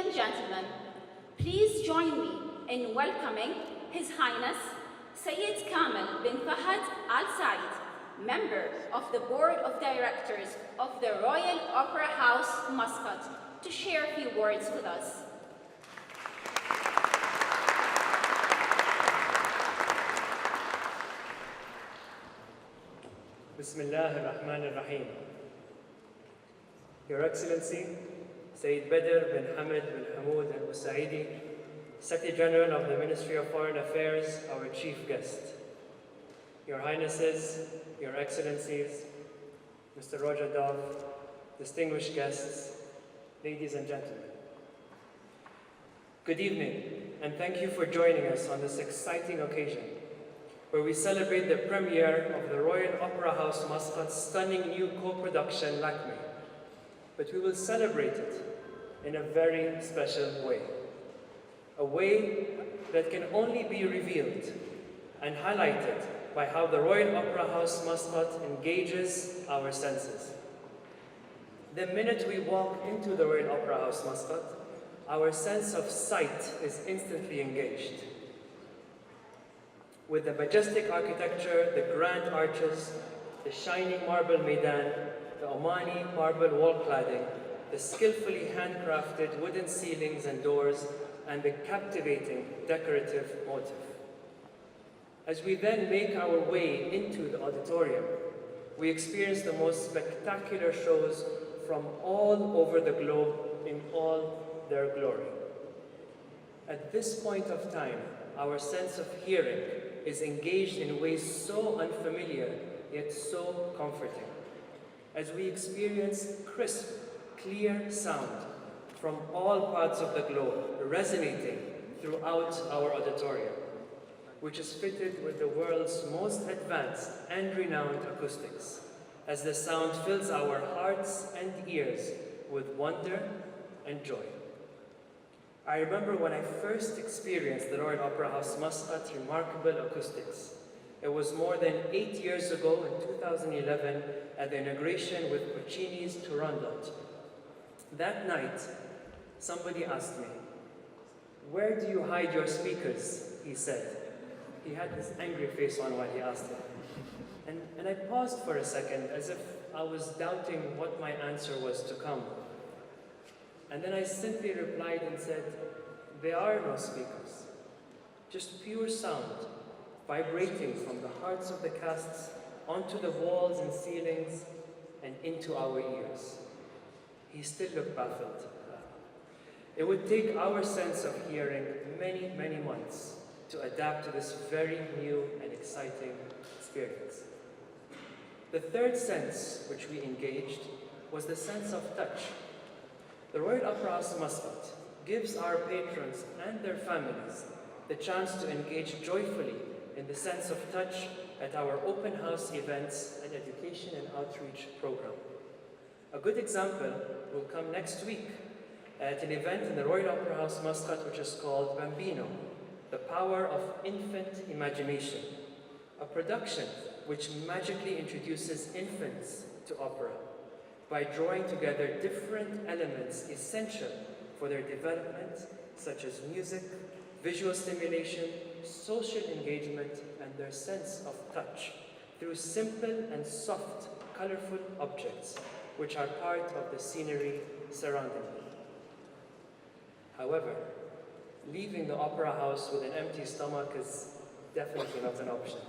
and gentlemen, please join me in welcoming His Highness Sayyid Kamel bin Fahad Al Said, member of the Board of Directors of the Royal Opera House, Muscat, to share a few words with us. Bismillah ar-Rahman ar-Rahim. Your Excellency, Sayyid Badr bin Hamid bin Hamoud al-Busaidi, Secretary General of the Ministry of Foreign Affairs, our Chief Guest. Your Highnesses, Your Excellencies, Mr. Rojadov, distinguished guests, ladies and gentlemen. Good evening, and thank you for joining us on this exciting occasion, where we celebrate the premiere of the Royal Opera House Muscat's stunning new co-production, Lakme. But we will celebrate it in a very special way. A way that can only be revealed and highlighted by how the Royal Opera House Muscat engages our senses. The minute we walk into the Royal Opera House Muscat, our sense of sight is instantly engaged. With the majestic architecture, the grand arches, the shining marble maidan, the Omani marble wall cladding, the skillfully handcrafted wooden ceilings and doors, and the captivating decorative motif. As we then make our way into the auditorium, we experience the most spectacular shows from all over the globe in all their glory. At this point of time, our sense of hearing is engaged in ways so unfamiliar, yet so comforting, as we experience crisp, clear sound from all parts of the globe resonating throughout our auditorium, which is fitted with the world's most advanced and renowned acoustics, as the sound fills our hearts and ears with wonder and joy. I remember when I first experienced the Royal Opera House Muscat's remarkable acoustics. It was more than 8 years ago in 2011 at the inauguration with Puccini's Turandot. That night, somebody asked me, "Where do you hide your speakers?" he said. He had this angry face on while he asked it. And I paused for a second as if I was doubting what my answer was to come. And then I simply replied and said, "There are no speakers, just pure sound vibrating from the hearts of the casts onto the walls and ceilings and into our ears." He still looked baffled. It would take our sense of hearing many, many months to adapt to this very new and exciting experience. The third sense which we engaged was the sense of touch. The Royal Opera House Muscat gives our patrons and their families the chance to engage joyfully in the sense of touch at our open house events and education and outreach program. A good example will come next week at an event in the Royal Opera House Muscat which is called Bambino, The Power of Infant Imagination, a production which magically introduces infants to opera by drawing together different elements essential for their development, such as music, visual stimulation, social engagement, and their sense of touch through simple and soft, colorful objects which are part of the scenery surrounding them. However, leaving the opera house with an empty stomach is definitely not an option.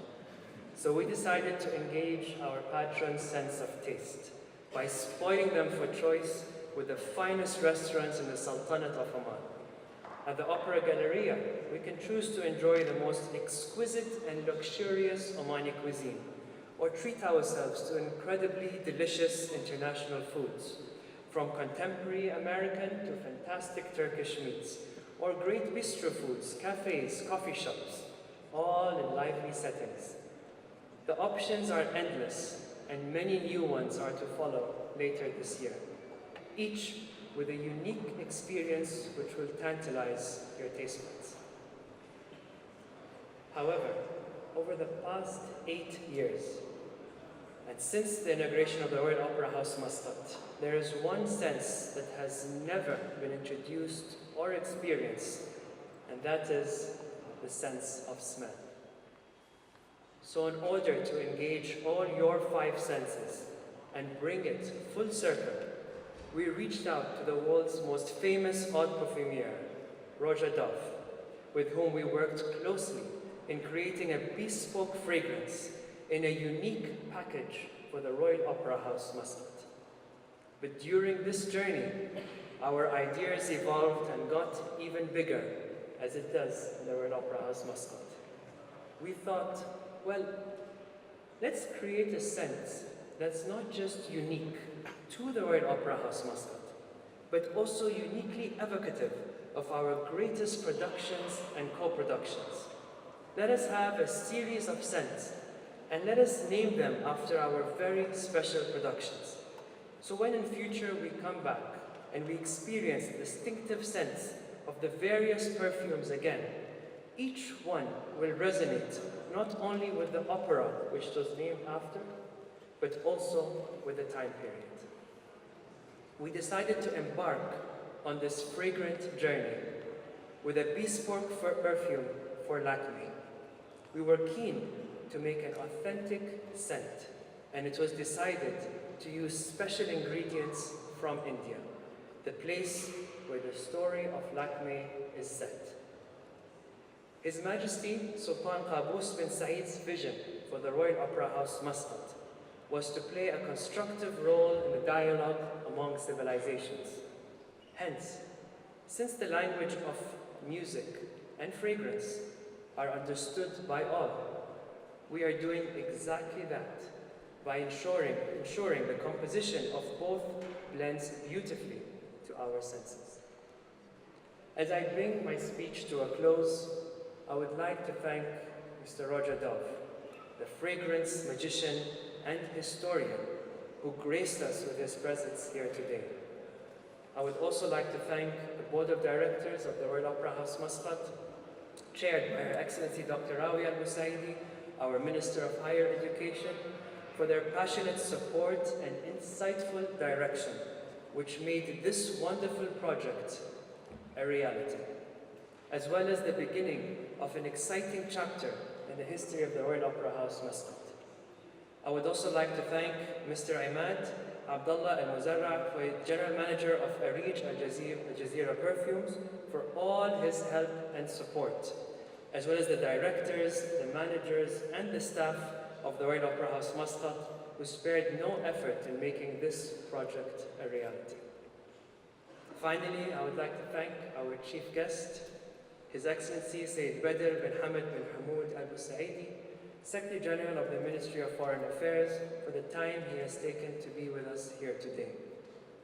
So we decided to engage our patrons' sense of taste by spoiling them for choice with the finest restaurants in the Sultanate of Oman. At the Opera Galleria, we can choose to enjoy the most exquisite and luxurious Omani cuisine, or treat ourselves to incredibly delicious international foods, from contemporary American to fantastic Turkish meats, or great bistro foods, cafes, coffee shops, all in lively settings. The options are endless, and many new ones are to follow later this year, each with a unique experience which will tantalize your taste buds. However, over the past 8 years, And since the inauguration of the Royal Opera House Muscat, there is one sense that has never been introduced or experienced, and that is the sense of smell. So in order to engage all your 5 senses and bring it full circle, we reached out to the world's most famous haute parfumier, ROHM, with whom we worked closely in creating a bespoke fragrance in a unique package for the Royal Opera House Muscat. But during this journey, our ideas evolved and got even bigger, as it does in the Royal Opera House Muscat. We thought, well, let's create a scent that's not just unique to the Royal Opera House Muscat, but also uniquely evocative of our greatest productions and co-productions. Let us have a series of scents, and let us name them after our very special productions. So when in future we come back and we experience distinctive scents of the various perfumes again, each one will resonate not only with the opera which it was named after, but also with the time period. We decided to embark on this fragrant journey with a bespoke perfume for Lakme. We were keen to make an authentic scent, and it was decided to use special ingredients from India, the place where the story of Lakme is set. His Majesty Sultan Qaboos bin Said's vision for the Royal Opera House Muscat was to play a constructive role in the dialogue among civilizations. Hence, since the language of music and fragrance are understood by all, we are doing exactly that by ensuring the composition of both blends beautifully to our senses. As I bring my speech to a close, I would like to thank Mr. Roger Dove, the fragrance magician and historian who graced us with his presence here today. I would also like to thank the Board of Directors of the Royal Opera House Muscat, chaired by Her Excellency Dr. Rawi Al-Busaidi, our Minister of Higher Education, for their passionate support and insightful direction, which made this wonderful project a reality, as well as the beginning of an exciting chapter in the history of the Royal Opera House Muscat. I would also like to thank Mr. Imad Abdullah Al-Muzarra, General Manager of Arij Al Jazeera Perfumes, for all his help and support, as well as the directors, the managers, and the staff of the Royal Opera House Muscat, who spared no effort in making this project a reality. Finally, I would like to thank our chief guest, His Excellency Sayyid Badr bin Hamad bin Hamoud Al-Busaidi, Secretary General of the Ministry of Foreign Affairs, for the time he has taken to be with us here today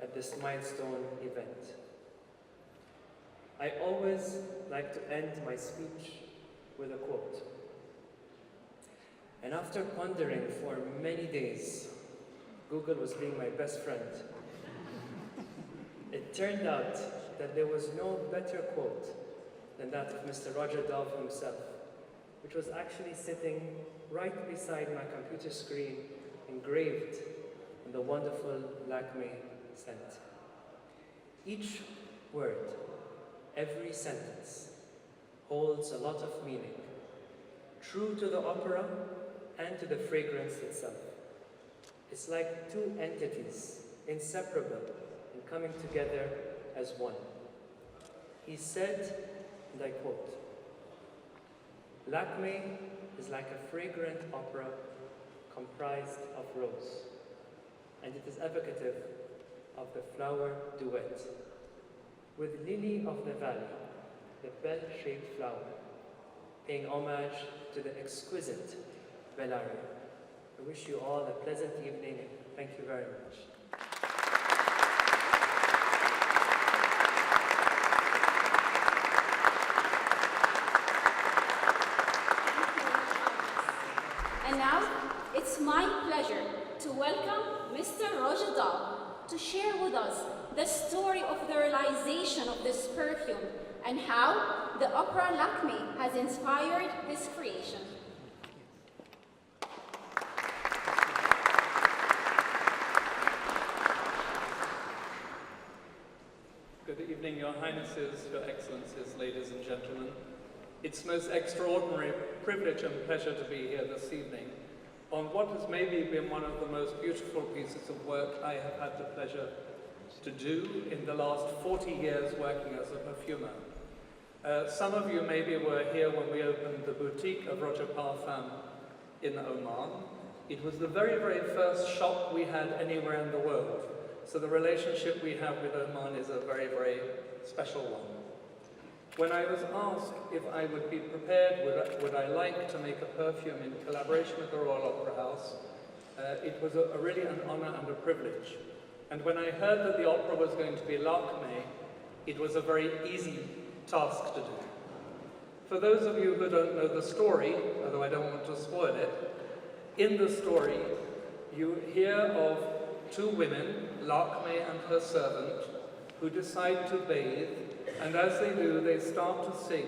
at this milestone event. I always like to end my speech with a quote. And after pondering for many days, Google was being my best friend. It turned out that there was no better quote than that of Mr. Roger Dove himself, which was actually sitting right beside my computer screen, engraved in the wonderful Lakme scent. Each word, every sentence, holds a lot of meaning, true to the opera and to the fragrance itself. It's like two entities, inseparable and coming together as one. He said, and I quote, "Lakme is like a fragrant opera comprised of rose, and it is evocative of the flower duet, with lily of the valley, the bell-shaped flower, paying homage to the exquisite Bellaria." I wish you all a pleasant evening. Thank you very much. And now, it's my pleasure to welcome Mr. Roger Dove to share with us the story of the realization of this perfume and how the opera Lakme has inspired this creation. evening, Your Highnesses, Your Excellencies, ladies and gentlemen. It's most extraordinary privilege and pleasure to be here this evening on what has maybe been one of the most beautiful pieces of work I have had the pleasure to do in the last 40 years working as a perfumer. Some of you maybe were here when we opened the boutique of ROHM in Oman. It was the very, very first shop we had anywhere in the world. So the relationship we have with Oman is a very, very special one. When I was asked if I would be prepared, would I like to make a perfume in collaboration with the Royal Opera House, it was really an honor and a privilege. And when I heard that the opera was going to be ROHM, it was a very easy task to do. For those of you who don't know the story, although I don't want to spoil it, in the story you hear of two women, ROHM and her servant, who decide to bathe, and as they do, they start to sing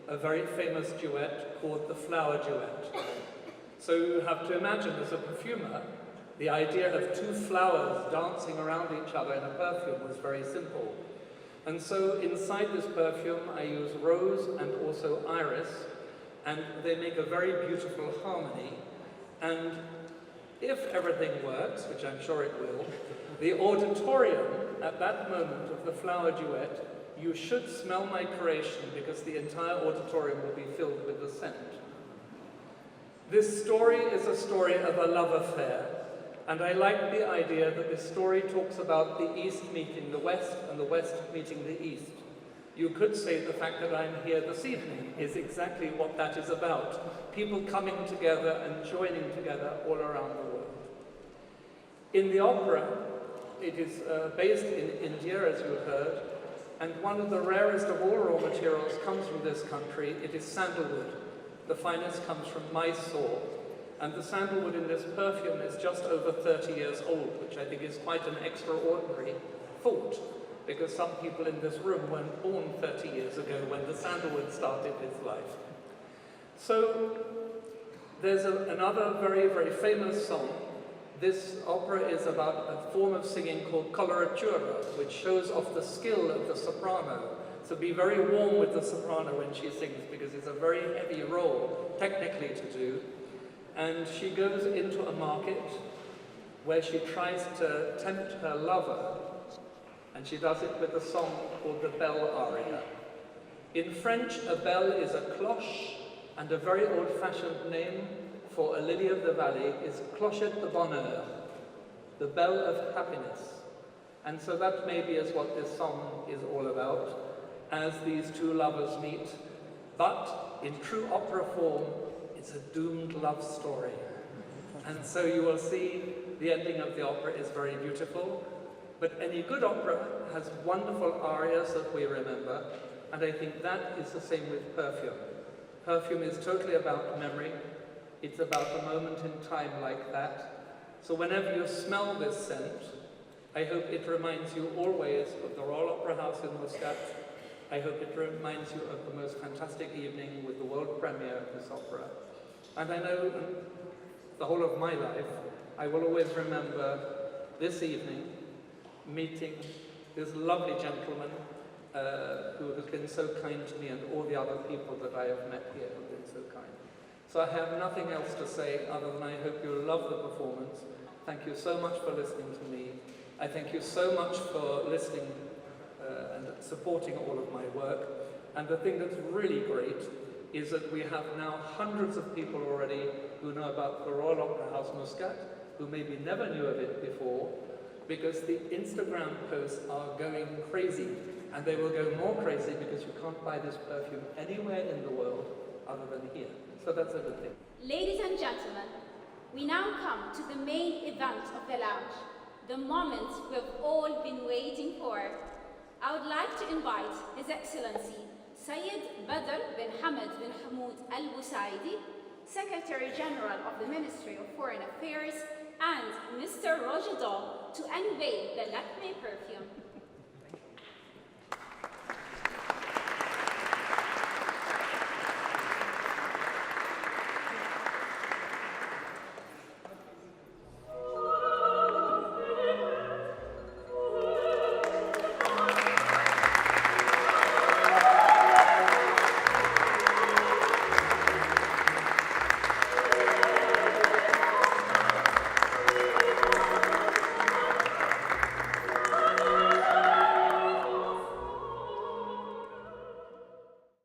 a very famous duet called the Flower Duet. So you have to imagine, as a perfumer, the idea of two flowers dancing around each other in a perfume was very simple. And so inside this perfume, I use rose and also iris, and they make a very beautiful harmony. And if everything works, which I'm sure it will, the auditorium at that moment of the Flower Duet, you should smell my creation because the entire auditorium will be filled with the scent. This story is a story of a love affair, and I like the idea that this story talks about the East meeting the West and the West meeting the East. You could say the fact that I'm here this evening is exactly what that is about. People coming together and joining together all around the world. In the opera, it is based in India, as you heard, and one of the rarest of all raw materials comes from this country. It is sandalwood. The finest comes from Mysore, and the sandalwood in this perfume is just over 30 years old, which I think is quite an extraordinary thought, because some people in this room weren't born 30 years ago when the sandalwood started its life. So there's another very, very famous song. This opera is about a form of singing called coloratura, which shows off the skill of the soprano. So be very warm with the soprano when she sings, because it's a very heavy role, technically, to do. And she goes into a market where she tries to tempt her lover, and she does it with a song called the Bell Aria. In French, a bell is a cloche, and a very old-fashioned name for a lily of the valley is clochette de bonheur, the bell of happiness. And so that maybe is what this song is all about, as these two lovers meet. But in true opera form, it's a doomed love story. And so you will see the ending of the opera is very beautiful. But any good opera has wonderful arias that we remember, and I think that is the same with perfume. Perfume is totally about memory. It's about a moment in time like that. So whenever you smell this scent, I hope it reminds you always of the Royal Opera House in Muscat. I hope it reminds you of the most fantastic evening with the world premiere of this opera. And I know the whole of my life, I will always remember this evening meeting this lovely gentleman who has been so kind to me, and all the other people that I have met here have been so kind. So I have nothing else to say other than I hope you'll love the performance. Thank you so much for listening to me. I thank you so much for listening and supporting all of my work. And the thing that's really great is that we have now hundreds of people already who know about the Royal Opera House Muscat, who maybe never knew of it before, because the Instagram posts are going crazy, and they will go more crazy because you can't buy this perfume anywhere in the world other than here. So that's a good thing. Ladies and gentlemen, we now come to the main event of the lounge, the moment we've all been waiting for. I would like to invite His Excellency Sayyid Badr bin Hamad bin Hamoud Al Busaidi, Secretary General of the Ministry of Foreign Affairs, and Mr. Rajadal to unveil the ROHM perfume.